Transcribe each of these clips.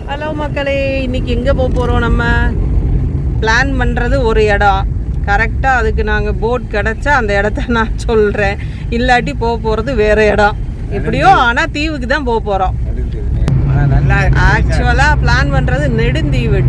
Hello மக்களே, இன்னைக்கு எங்கே போக போகிறோம்? நம்ம பிளான் பண்ணுறது ஒரு இடம். கரெக்டாக அதுக்கு நாங்கள் போட் கிடச்சா அந்த இடத்த நான் சொல்கிறேன். இல்லாட்டி போக போகிறது வேறு இடம். எப்படியோ ஆனால் தீவுக்கு தான் போக போகிறோம். ஆக்சுவலாக பிளான் பண்ணுறது நெடுந்தீவு,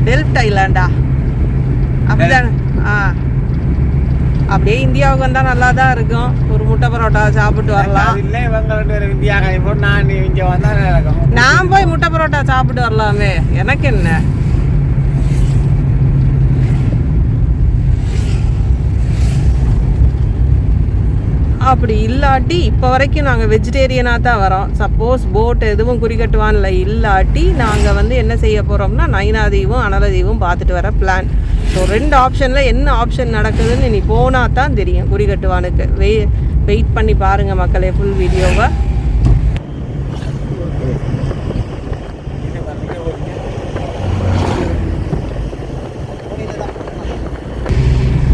டெல்ஃப்ட் ஐலாண்டா அப்படிதானே? அப்படியே இந்தியாவுக்கு வந்தால் நல்லா தான் இருக்கும். ஒரு முட்டை பரோட்டா சாப்பிட்டு வரலாம். நான் போய் முட்டை பரோட்டா சாப்பிட்டு வரலாமே, எனக்கு என்ன. அப்படி இல்லாட்டி இப்போ வரைக்கும் நாங்கள் வெஜிடேரியனாக தான் வரோம். சப்போஸ் போட் எதுவும் குறிக்கட்டுவான்ல இல்லாட்டி நாங்கள் என்ன செய்ய போகிறோம்னா நைனாதீவும் அனலதீவும் பார்த்துட்டு வர பிளான். ஸோ 2 ஆப்ஷனில் என்ன ஆப்ஷன் நடக்குதுன்னு நீ போனால் தான் தெரியும். குறிக்கட்டுவானுக்கு வெயிட் பண்ணி பாருங்கள் மக்களே ஃபுல் வீடியோவை.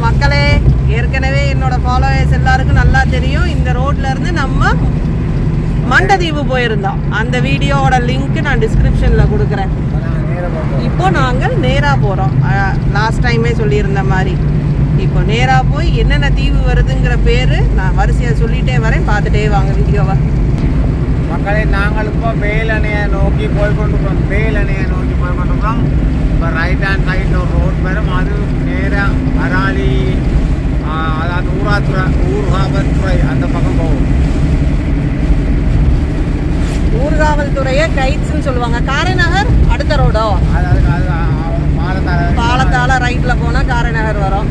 மக்களே, ஏற்கனவே என்னோட ஃபாலோவர்ஸ் எல்லாருக்கும் நல்லா தெரியும். இந்த ரோட்ல இருந்து நம்ம மண்டதீவு போயிருந்தோம். அந்த வீடியோவோட லிங்க் நான் டிஸ்கிரிப்ஷனில் கொடுக்குறேன். இப்போ நாங்கள் நேராக போகிறோம். லாஸ்ட் டைமே சொல்லியிருந்த மாதிரி இப்போ நேராக போய் என்னென்ன தீவு வருதுங்கிற பேர் நான் வரிசையாக சொல்லிகிட்டே வரேன். பார்த்துட்டே வாங்க வீடியோவை. மக்களே, நாங்கள் இப்போ வேலணையை நோக்கி போய்கொண்டிருக்கோம். வேலணையை நோக்கி போய்கொண்டிருக்கோம். இப்போ ரைட் ஹேண்ட் சைடில் ஒரு ரோட் வரும். அது நேராக அராலி, அதாவது ஊர்காவல்துறை அந்த பக்கம் போகும். ஊர்காவல்துறையை கைட்ஸ்ன்னு சொல்லுவாங்க. காரைநகர் அடுத்த ரோடோ? பாலத்தால ரைட்ல போனா காரைநகர் வரும்.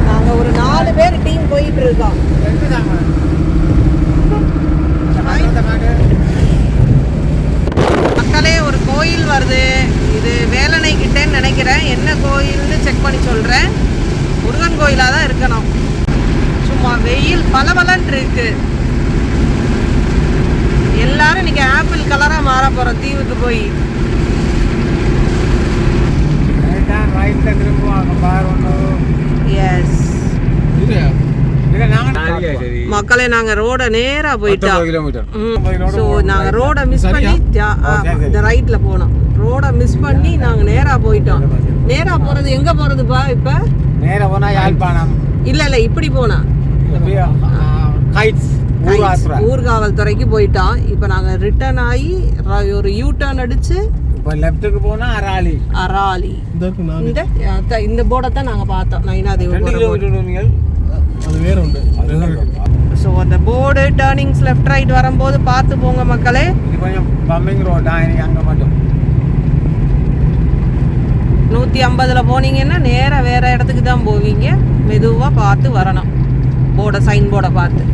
நாங்க ஒரு 4 பேர் டீம் போயிட்டு இருக்கோம். மக்களே, ஒரு கோயில் வருது. இது வேலணை கிட்டேன்னு நினைக்கிறேன். என்ன கோயில்னு செக் பண்ணி சொல்றேன். முருகன் கோயிலா தான் இருக்கணும். சும்மா வெயில் பலபலன்னு இருக்கு. எல்லாரும் இன்னைக்கு ஆப்பிள் கலரா மாற போறோம் தீவுக்கு போய். எஸ் மக்களே, நாங்க ரோட நேரா போயிட்டோம். ஸோ நாங்க ரோட மிஸ் பண்ணி இந்த ரைட்ல போனோம். ரோட மிஸ் பண்ணி நாங்க நேரா போயிட்டோம். நேரா போறது எங்க போறதுப்பா? இப்ப நேரா போனா யாழ்ப்பாணம். இல்ல இப்படி போனா ஊர்காவல்துறைக்கு போயிட்டோம். இப்போ நாங்கள் ரிட்டர்ன் ஆகி ஒரு யூ டர்ன் அடிச்சு இப்போ லெஃப்ட்டுக்கு போனா அராலி. இந்த போர்டை தான் நாங்கள் பார்த்தோம். நைனாதீவு அது வேற உண்டு. ஸோ அந்த போர்டு டர்னிங்ஸ் லெஃப்ட் ரைட் வரும்போது பார்த்து போங்க மக்களே. இது கொஞ்சம் பம்பிங் ரோடா, அங்கே மட்டும் 150ல் போனீங்கன்னா நேராக வேற இடத்துக்கு தான் போவீங்க. மெதுவாக பார்த்து வரணும். போர்டை, சைன் போர்டை பார்த்து.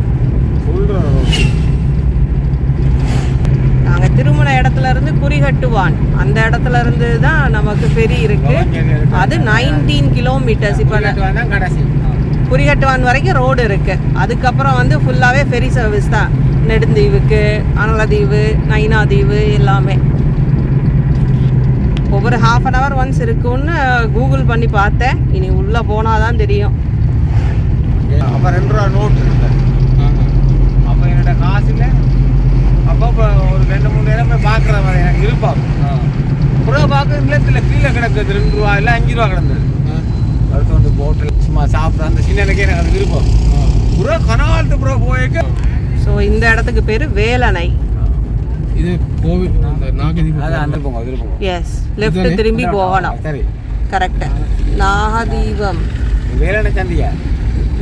நாங்க திருமண இடத்துல இருந்து குறிகட்டுவான் அந்த இடத்துல இருந்து தான் நமக்கு ஃபெரி இருக்கு. அது 19 கிலோமீட்டர்ஸ். இப்போ குறிகட்டுவான் வரைக்கும் ரோடு இருக்கு. அதுக்கப்புறம் ஃபுல்லாவே ஃபெரி சர்வீஸ் தான். நெடுந்தீவுக்கு, அனலதீவு, நைனாதீவு எல்லாமே ஒவ்வொரு ½ அன் ஹவர் ஒன்ஸ் இருக்குன்னு கூகுள் பண்ணி பார்த்தேன். இனி உள்ள போனாதான் தெரியும். அப்போ 2 ரூபா நோட் இருக்கு. அப்போ என்னோட காசுல அப்போ ஒரு 2-3 நேரம் போய் பார்க்குற மாதிரி எனக்கு இருப்பாங்க. அப்புறம் பார்க்க நிலத்தில் கீழே கிடக்குது 2 ரூபா இல்லை 5 ரூபா கிடந்தது. அடுத்து போட்டில் சும்மா சாப்பிட்ற அந்த சின்னனுக்கே எனக்கு அது விருப்பம். புறா கனகாலத்து புறா போயிருக்க. ஸோ இந்த இடத்துக்கு பேர் வேலணை. இது கோவில் அந்த போங்க. எஸ், லெஃப்ட் திரும்பி போகணும். சரி, கரெக்ட். நாகதீபம், வேலணை சந்தியா,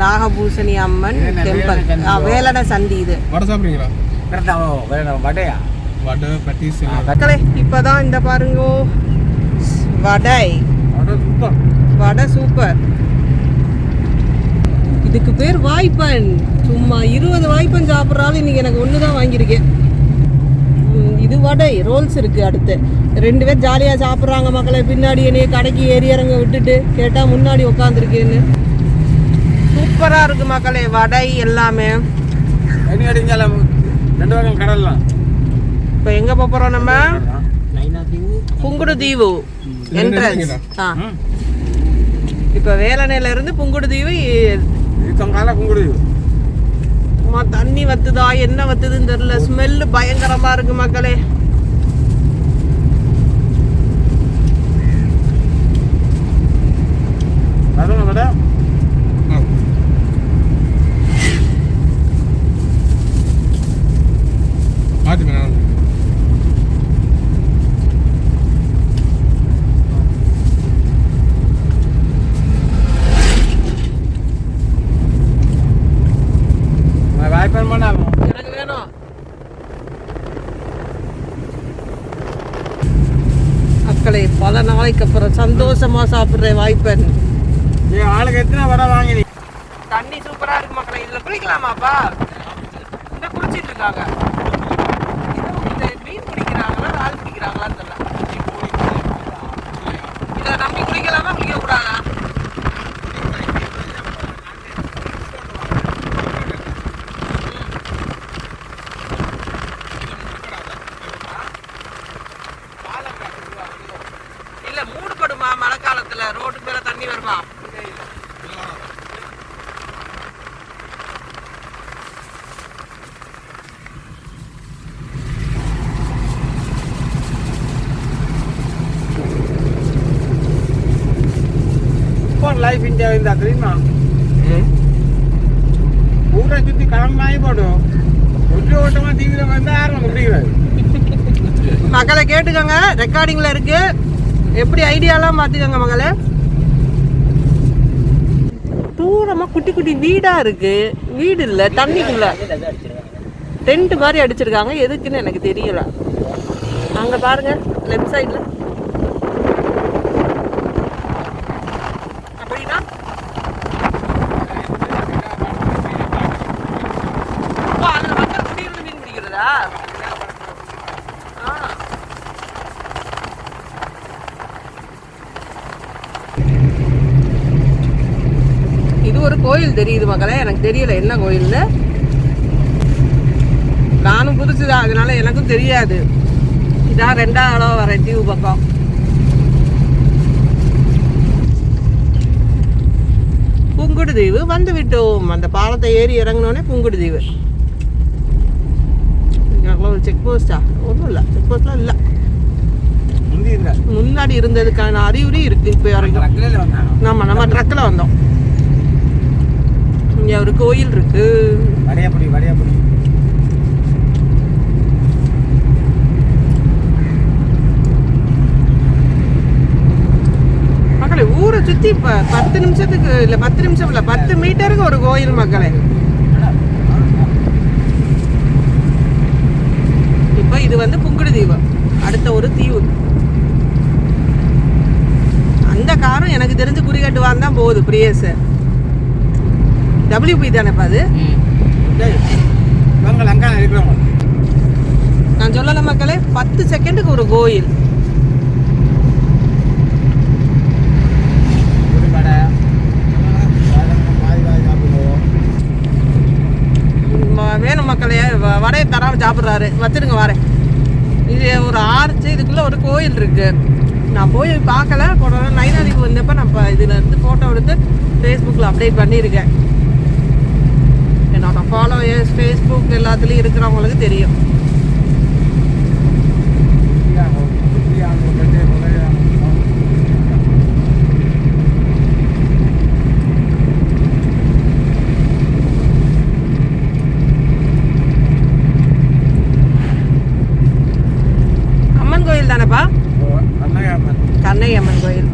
நாகபூசணி அம்மன் டெம்பிள். வேலணை சந்தி. இது வடை சாப்பிட்றீங்களா? வடையா? வடை பட்டீஸ் மக்களே, இப்போதான் இந்த பாருங்க வடை சூப்பர். இதுக்கு பேர் வாய்ப்பன். சும்மா 20 வாய்ப்பன் சாப்பிட்றாலும் இன்னைக்கு எனக்கு 1 தான் வாங்கியிருக்கேன். இது வடை ரோல்ஸ் இருக்கு. அடுத்து 2 பேர் ஜாலியாக சாப்பிட்றாங்க மக்களே. பின்னாடி என்னைய கடைக்கு ஏறி இறங்க விட்டுட்டு கேட்டால் முன்னாடி உட்காந்துருக்கேன்னு. சூப்பராக இருக்கு மக்களே வடை எல்லாமே. கடல்லாம் இப்போ எங்கே போகிறோம் நம்ம? புங்குடுதீவு என்ட்ரன்ஸ். இப்போ வேலணையில இருந்து புங்குடுதீவு குங்குடுதீவு தண்ணி வத்துதா என்ன வத்துதுன்னு தெரியல. ஸ்மெல்லு பயங்கரமா இருக்கு மக்களே. எனக்கு வேணும். மக்களே பல நாளைக்கு அப்புறம் சந்தோஷமா சாப்பிடுற வாய்ப்பன். ஆளுக்கு எத்தனை வர வாங்கி தண்ணி சூப்பரா இருக்கு மக்களே. இதுல குளிக்கலாமாப்பா? இந்த குளிச்சிட்டு இருக்காங்க. மீன் பிடிக்கிறாங்களா ஆள் பிடிக்கிறாங்களான்னு தெரியல. இதை நம்பி குளிக்கலாமா குளிக்க கூடாதா? இல்ல மூடுபடுமா மழை காலத்துல? ரோட்டுக்கு மேல தண்ணி வருமா? லைஃப் என்ஜாய் இருந்தா தெரியுமா? ஊரை சுத்தி கிளம்பி ஆகி போட்டோம். ஒற்றை ஓட்டமா டிவியில வந்து யாரும் முடியாது. மக்களை கேட்டுக்கோங்க, ரெக்கார்டிங்ல இருக்கு. எப்படி ஐடியாலாம் பார்த்துக்கோங்க மகளே. தூரமா குட்டி குட்டி வீடா இருக்கு. வீடு இல்ல, தண்ணிக்குள்ள டென்ட் மாதிரி அடிச்சிருக்காங்க. எதுக்குன்னு எனக்கு தெரியல. அங்க பாருங்க லெஃப்ட் சைட்ல. அப்படின்னா அதுல மக்கள் குடியிருந்து மீன் பிடிக்கிறதா? இது ஒரு கோயில் தெரியுது மக்களே. எனக்கு தெரியல என்ன கோயில்னு. நானும் புதுசுதான், அதனால எனக்கும் தெரியாது. இதான் 2வது தடவை வரேன் தீவு பக்கம். புங்குடு தீவு வந்து விட்டோம். அந்த பாலத்தை ஏறி இறங்கினோடனே புங்குடு தீவு. ஒரு செக் போஸ்டா? ஒன்றும் இல்லை, செக் போஸ்ட்லாம் இல்லை. முன்னாடி இருந்ததுக்கான அறிகுறி இருக்கு இப்போ வரைக்கும். நம்ம ட்ரக்கில் வந்தோம். இங்கே ஒரு கோயில் இருக்கு. மக்களே ஊரை சுற்றி 10 நிமிஷத்துக்கு இல்லை 10 நிமிஷம் இல்லை 10 மீட்டருக்கு ஒரு கோயில் மக்களே. இப்போ இது வந்து புங்குடு தீவு, அடுத்த ஒரு தீவு. அந்த காரம் எனக்கு தெரிஞ்சு குறிகட்டுவான் தான் போகுது. பிரியஸ் WP தானேப்பா அது? நான் சொல்லல மக்களே, 10 செகண்டுக்கு ஒரு கோயில். வேணும் மக்களே, வடையை தராம சாப்பிட்றாரு. வச்சிருங்க வரேன். இது ஒரு ஆர்ச்சு, இதுக்குள்ள ஒரு கோயில் இருக்கு. நான் போய் பார்க்கல. நைனாதிக்கு வந்தப்ப நான் இதுல இருந்து போட்டோ எடுத்து ஃபேஸ்புக்கில் அப்டேட் பண்ணியிருக்கேன். என்னோட ஃபாலோவர்ஸ் ஃபேஸ்புக் எல்லாத்துலேயும் இருக்கிறவங்களுக்கு தெரியும். அம்மன் கோயில் தானேப்பா? கண்ணகி அம்மன் கோயில்.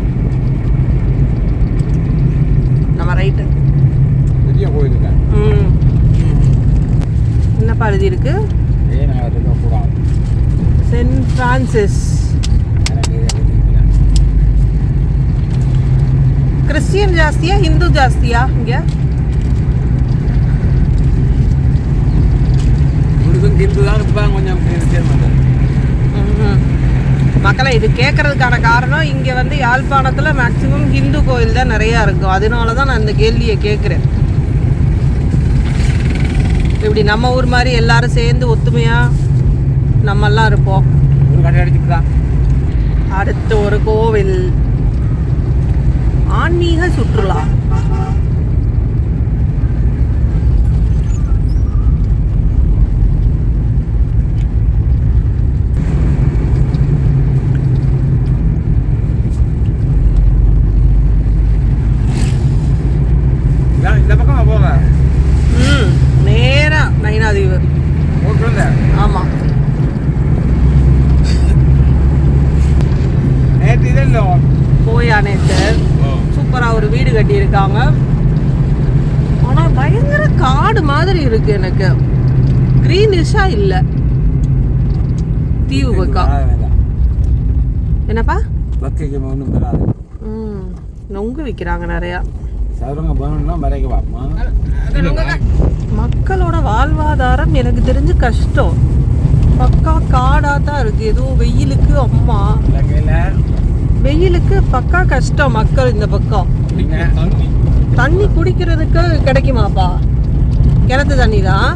நம்ம ரைட்டு என்னப்பா எழுதி இருக்கு? Send Francis. கிறிஸ்டியன் ஜாஸ்தியா ஹிந்து ஜாஸ்தியா இங்க? மக்களை இது கேட்கறதுக்கான காரணம், இங்க வந்து யாழ்ப்பாணத்துல மேக்சிமம் ஹிந்து கோயில் தான் நிறைய இருக்கும். அதனாலதான் நான் இந்த கேள்வியை கேட்கிறேன். இப்படி நம்ம ஊர் மாதிரி எல்லாரும் சேர்ந்து ஒத்துமையா நம்ம எல்லாம் இருப்போம். அடுத்து ஒரு கோவில், ஆன்மீக சுற்றுலா. இருக்காங்க. ஆனா பயங்கர காடு மாதிரி இருக்கு. எனக்கு கிரீனிஷா இல்ல தீவு பக்கம். என்னப்பா நொங்கு விற்கிறாங்க நிறையா. மக்களோட வாழ்வாதாரம் எனக்கு தெரிஞ்சு கஷ்டம். பக்கா காடா தான் இருக்கு. எதுவும் வெயிலுக்கு அம்மா வெயிலுக்கு பக்கா கஷ்டம். மக்கள் இந்த பக்கம் தண்ணி குடிக்கிறதுக்கு கிடைக்குமாப்பா? கிணத்து தண்ணி தான்.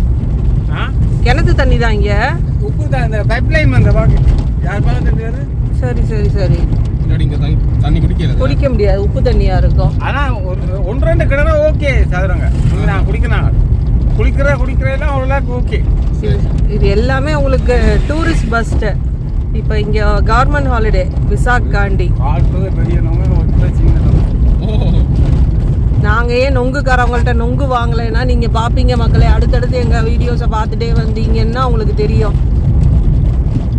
கிணத்து தண்ணி தான் இங்க. உப்பு தான் இந்த பைப்லைன் வந்த பாக்கு யார் பாக்க தெரியாது. சரி சரி சரி. தண்ணி குடிக்க முடியாது, உப்பு தண்ணியா இருக்கும். ஆனா ஒன்று ரெண்டு கிணறு ஓகே சாதுறங்க. நான் குடிக்கிறதெல்லாம் அவ்வளோக்கு ஓகே. இது எல்லாமே உங்களுக்கு டூரிஸ்ட் பஸ்ட். இப்போ இங்க கவர்மெண்ட் ஹாலிடே விசாக் காண்டி. நாங்க ஏன் நொங்குக்காரவங்கள்ட்ட நொங்கு வாங்கலைன்னா நீங்க பாப்பீங்க மக்களே. அடுத்தடுத்து எங்க வீடியோஸை பார்த்துட்டே வந்தீங்கன்னா உங்களுக்கு தெரியும்.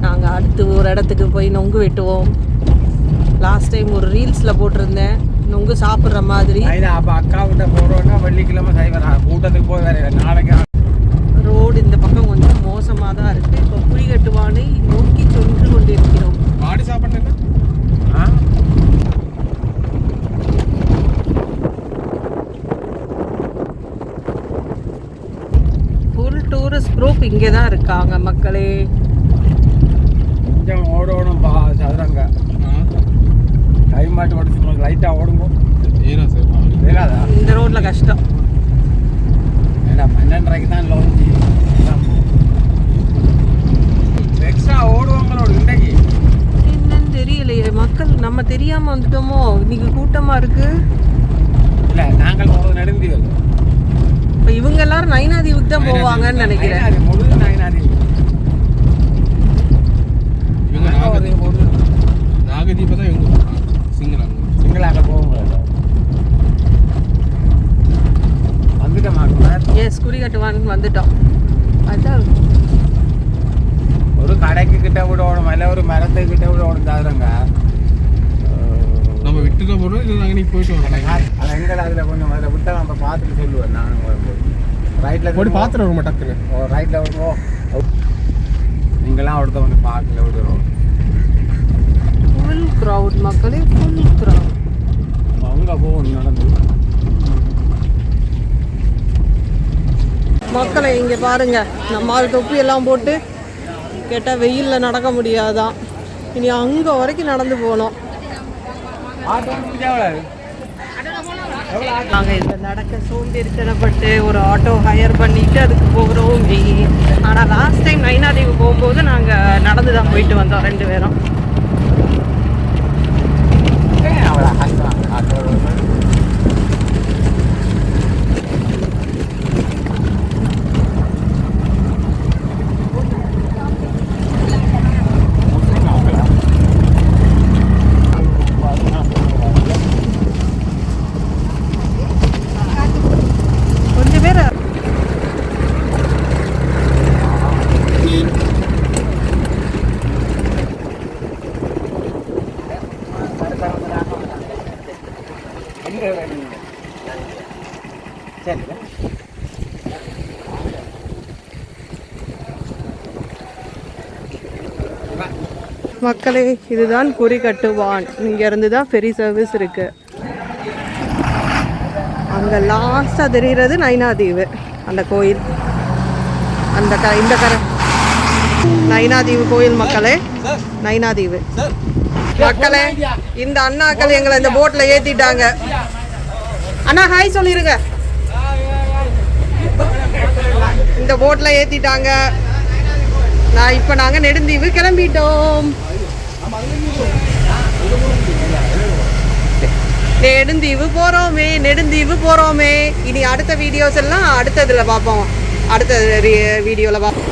நாங்க அடுத்து ஒரு இடத்துக்கு போய் நொங்கு வெட்டுவோம். லாஸ்ட் டைம் ஒரு ரீல்ஸ்ல போட்டிருந்தேன் நொங்கு சாப்பிட்ற மாதிரி. அப்போ அக்கா கிட்ட போகிறோன்னா வெள்ளிக்கிழமை சைவரா கூட்டத்துக்கு போய் வேற நாளைக்கு. ரோடு இந்த பக்கம் கொஞ்சம் மோசமாக தான் இருக்கு. இப்போ புலிகட்டுவானை நோக்கி சென்று கொண்டிருக்கிறோம். மாடி சாப்பிட்றேன். ஃபுல் டூரிஸ்ட் குரூப் இங்கே தான் இருக்காங்க மக்களே. கொஞ்சம் ஓடணும் சதுரங்க கை மாட்டி ஓடிச்சு லைட்டாக ஓடுங்க. இந்த ரோட்ல கஷ்டம். ஏன்னா 12:30 தான் லோஞ்சி எக்ஸ்ட்ரா ஓடுவாங்களோட இன்றைக்கு என்னன்னு தெரியலையே. மக்கள் நம்ம தெரியாம வந்துட்டோமோ? இன்னைக்கு கூட்டமா இருக்கு. இல்லை நாங்கள் ஒரு நெடுந்தீவு. இப்போ இவங்க எல்லாரும் நைனாதீவுக்கு தான் போவாங்கன்னு நினைக்கிறேன். முழு நைனாதீவு நாகதீபம் தான் இவங்க சிங்களாக போவாங்க. எஸ் குறிகட்டுவான்னு வந்துட்டோம். அதான் ஒரு கடைக்கு கிட்ட விட ஓடும் இல்லை ஒரு மரத்துக்கு கிட்ட விட ஓடும் சாதுறங்க. நம்ம விட்டுட்டு போகிறோம் இல்லை நாங்கள் நீங்கள் போயிட்டு வரோம். அதை எங்கே அதில் கொஞ்சம் அதில் விட்டால் நம்ம பார்த்துட்டு சொல்லுவேன். நானும் ரைட்டில் போய் பார்த்துட்டு வரும் டக்குன்னு. ஓ ரைட்டில் வருவோம். நீங்களாம் ஒருத்த வந்து பார்க்கல விடுறோம். ஃபுல் க்ரௌட் மக்களே, ஃபுல் க்ரௌட். அவங்க போகணும் நடந்து. மக்களை இங்கே பாருங்க. நம்ம ஆள் தொப்பி எல்லாம் போட்டு கேட்டால் வெயிலில் நடக்க முடியாதான். இனி அங்கே வரைக்கும் நடந்து போகணும். நாங்கள் இதில் நடக்க சோம்பேறித்தனப்பட்டு ஒரு ஆட்டோ ஹையர் பண்ணிட்டு அதுக்கு போகிறோம். ஆனால் லாஸ்ட் டைம் நைனாதீவு போகும்போது நாங்கள் நடந்து தான் போயிட்டு வந்தோம் 2 பேரும். மக்களே இதுதான் குறிகட்டுவான். இங்கேருந்து தான் ஃபெரி சர்வீஸ் இருக்கு. அங்கே லாஸ்ட்டாக தெரிகிறது நைனாதீவு அந்த கோயில். அந்த இந்த நைனாதீவு கோயில் மக்களே. நைனாதீவு மக்களே. இந்த அண்ணாக்கள் எங்களை இந்த போட்டில் ஏற்றிட்டாங்க. அண்ணா ஹாய் சொல்லிருங்க. இந்த போட்டில் ஏற்றிட்டாங்க. இப்போ நாங்கள் நெடுந்தீவு கிளம்பிட்டோம். நெடுந்தீவு போகிறோமே. இனி அடுத்த வீடியோஸ் எல்லாம் அடுத்ததில் பார்ப்போம். அடுத்த வீடியோவில் பார்ப்போம்.